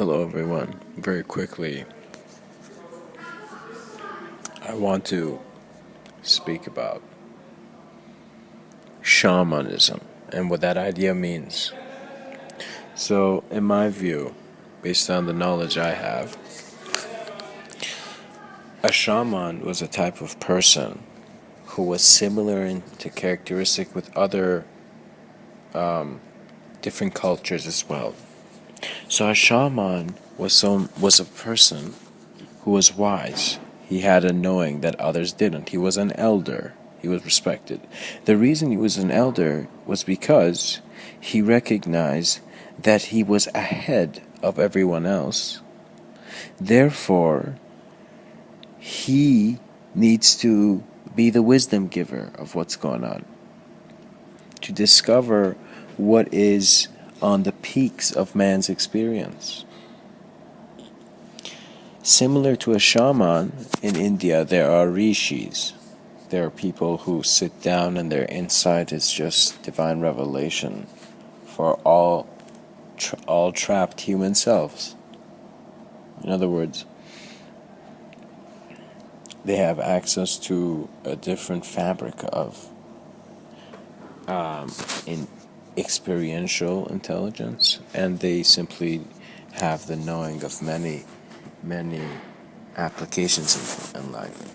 Hello everyone. Very quickly, I want to speak about shamanism and what that idea means. So, in my view, based on the knowledge I have, a shaman was a type of person who was similar in to characteristic with other different cultures as well. So a shaman was a person who was wise. He had a knowing that others didn't. He was an elder. He was respected. The reason he was an elder was because he recognized that he was ahead of everyone else. Therefore, he needs to be the wisdom giver of what's going on, to discover what is on the peaks of man's experience. Similar to a shaman, in India there are rishis. There are people who sit down and their insight is just divine revelation for all trapped human selves. In other words, they have access to a different fabric of in experiential intelligence, and they simply have the knowing of many applications in life.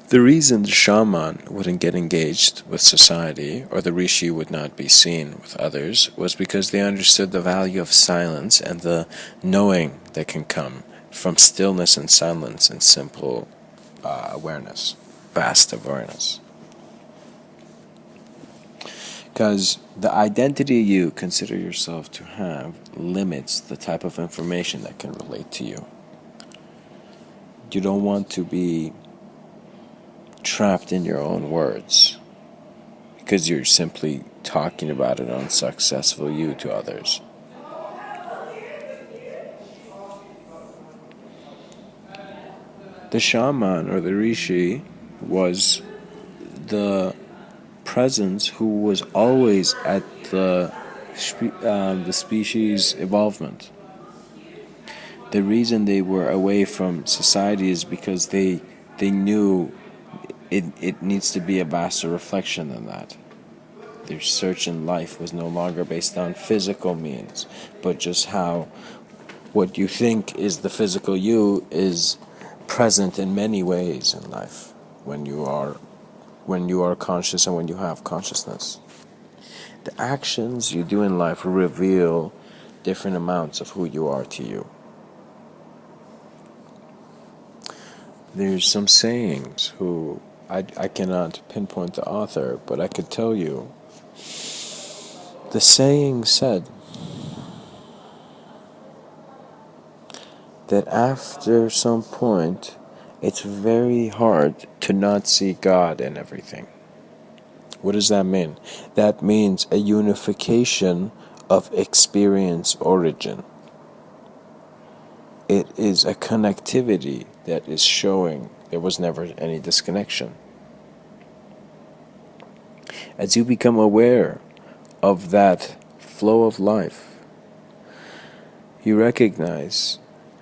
The reason the shaman wouldn't get engaged with society, or the rishi would not be seen with others, was because they understood the value of silence and the knowing that can come from stillness and silence and simple awareness, vast awareness. Because the identity you consider yourself to have limits the type of information that can relate to you. You don't want to be trapped in your own words because you're simply talking about an unsuccessful you to others. The shaman or the rishi was the presence who was always at the species evolvement. The reason they were away from society is because they knew it needs to be a vaster reflection than that. Their search in life was no longer based on physical means, but just how what you think is the physical you is present in many ways in life when you are conscious and when you have consciousness. The actions you do in life reveal different amounts of who you are to you. There's some sayings who I cannot pinpoint the author, but I could tell you. The saying said that after some point, it's very hard to not see God in everything. What does that mean? That means a unification of experience origin. It is a connectivity that is showing there was never any disconnection. As you become aware of that flow of life, you recognize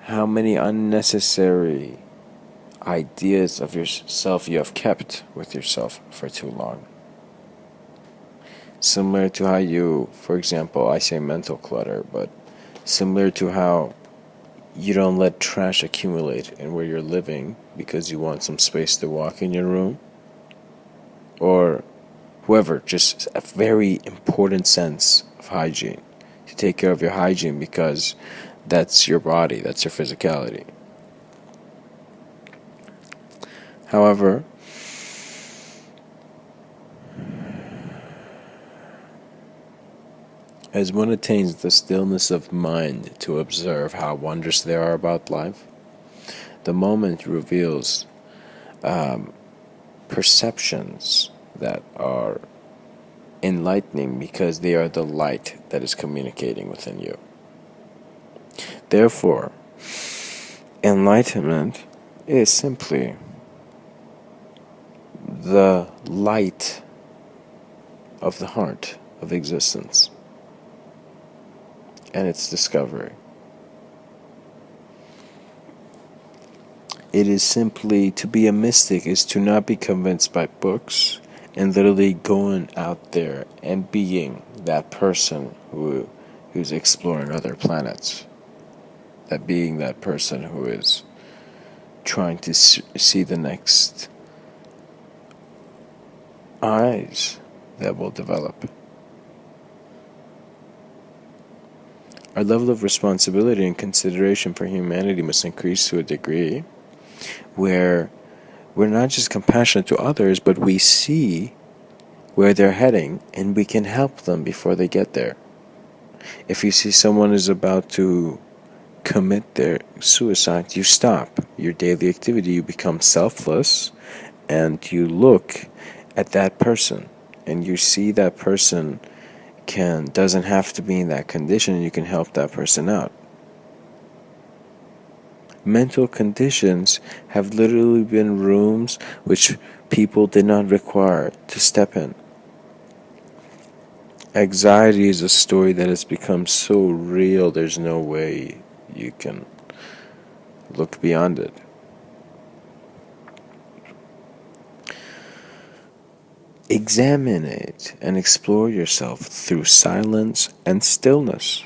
how many unnecessary ideas of yourself you have kept with yourself for too long. Similar to how you, for example, I say mental clutter, but similar to how you don't let trash accumulate in where you're living because you want some space to walk in your room, or whoever, just a very important sense of hygiene, to take care of your hygiene because that's your body, that's your physicality. However, as one attains the stillness of mind to observe how wondrous there are about life, the moment reveals perceptions that are enlightening because they are the light that is communicating within you. Therefore, enlightenment is simply the light of the heart of existence and its discovery. It is simply, to be a mystic is to not be convinced by books and literally going out there and being that person who's exploring other planets. That being that person who is trying to see the next eyes that will develop. Our level of responsibility and consideration for humanity must increase to a degree where we're not just compassionate to others, but we see where they're heading and we can help them before they get there. If you see someone is about to commit their suicide, you stop your daily activity, you become selfless, and you look at that person and you see that person doesn't have to be in that condition, and you can help that person out. Mental conditions have literally been rooms which people did not require to step in. Anxiety is a story that has become so real, there's no way you can look beyond it. Examine it and explore yourself through silence and stillness.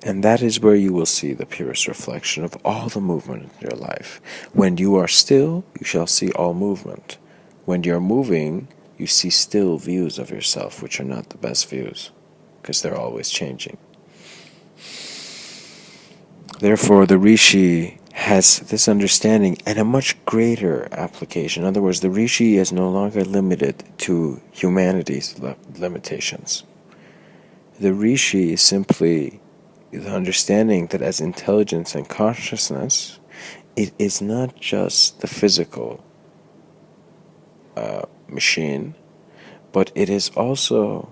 And that is where you will see the purest reflection of all the movement in your life. When you are still, you shall see all movement. When you're moving, you see still views of yourself, which are not the best views, because they're always changing. Therefore, the Rishi has this understanding and a much greater application. In other words, the Rishi is no longer limited to humanity's limitations. The Rishi is simply the understanding that as intelligence and consciousness, it is not just the physical machine, but it is also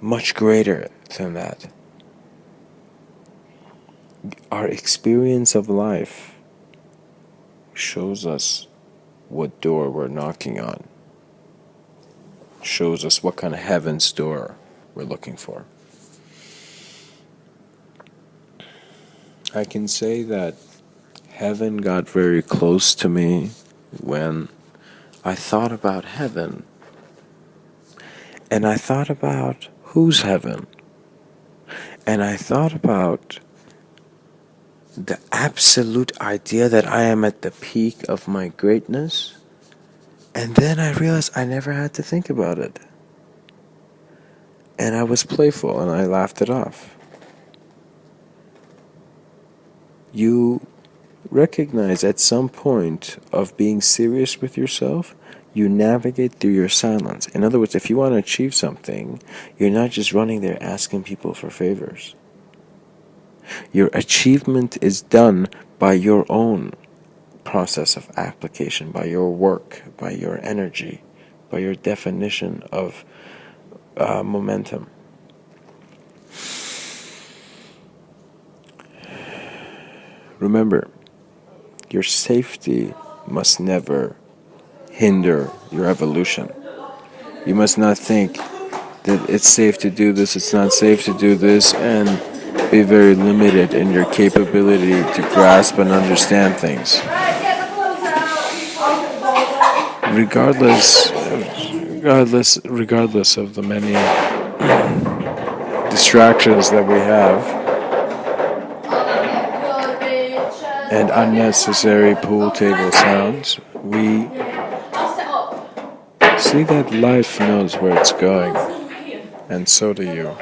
much greater than that. Our experience of life shows us what door we're knocking on, shows us what kind of heaven's door we're looking for. I can say that heaven got very close to me when I thought about heaven, and I thought about whose heaven, and I thought about the absolute idea that I am at the peak of my greatness, and then I realized I never had to think about it. And I was playful and I laughed it off. You recognize at some point of being serious with yourself, you navigate through your silence. In other words, if you want to achieve something, you're not just running there asking people for favors. Your achievement is done by your own process of application, by your work, by your energy, by your definition of momentum. Remember, your safety must never hinder your evolution. You must not think that it's safe to do this, it's not safe to do this, and be very limited in your capability to grasp and understand things. Regardless of the many distractions that we have and unnecessary pool table sounds, we see that life knows where it's going, and so do you.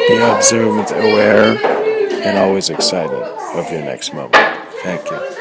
Be observant, aware, and always excited of your next moment. Thank you.